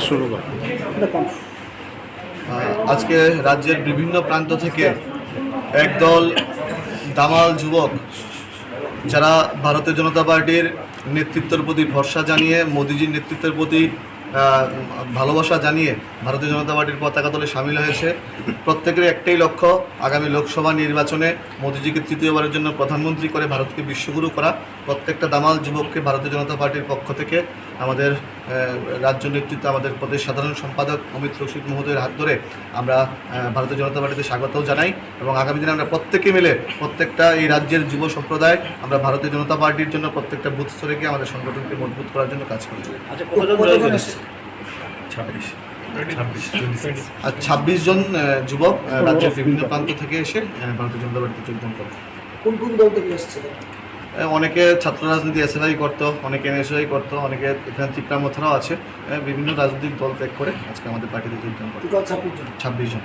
শুরু কর। আজকে রাজ্যের বিভিন্ন প্রান্ত থেকে একদল দামাল যুবক যারা ভারতীয় জনতা পার্টির নেতৃত্বের প্রতি ভরসা জানিয়ে মোদিজির নেতৃত্বের প্রতি ভালোবাসা জানিয়ে ভারতীয় জনতা পার্টির পতাকা তলে সামিল হয়েছে। প্রত্যেকের একটাই লক্ষ্য, আগামী লোকসভা নির্বাচনে মোদিজিকে তৃতীয়বারের জন্য প্রধানমন্ত্রী করে ভারতকে বিশ্বগুরু করা। প্রত্যেকটা দামাল যুবককে ভারতীয় জনতা পার্টির পক্ষ থেকে আমাদের রাজ্য নেতৃত্ব, আমাদের প্রদেশ সাধারণ সম্পাদক অমিত রশিদ মহোদয়ের হাত ধরে আমরা ভারতীয় জনতা পার্টিতে স্বাগতও জানাই এবং আগামী দিনে আমরা প্রত্যেকে মিলে প্রত্যেকটা এই রাজ্যের যুব সম্প্রদায় আমরা ভারতীয় জনতা পার্টির জন্য প্রত্যেকটা বুথ স্তরে গিয়ে আমাদের সংগঠনকে মজবুত করার জন্য কাজ করি। আর 26 জন যুবক রাজ্যের বিভিন্ন প্রান্ত থেকে এসে ভারতীয় জনতা পার্টিতে যোগদান করে। কোন কোন দল থেকে এসেছে? অনেকে ছাত্র রাজনীতি এসএফআই করতো, অনেকে এনএসআই করতো, অনেকে এখানে ত্রিপুরা মথারাও আছে। বিভিন্ন রাজনৈতিক দল ত্যাগ করে আজকে আমাদের পার্টিতে যোগদান করে। 26 জন। 26 জন।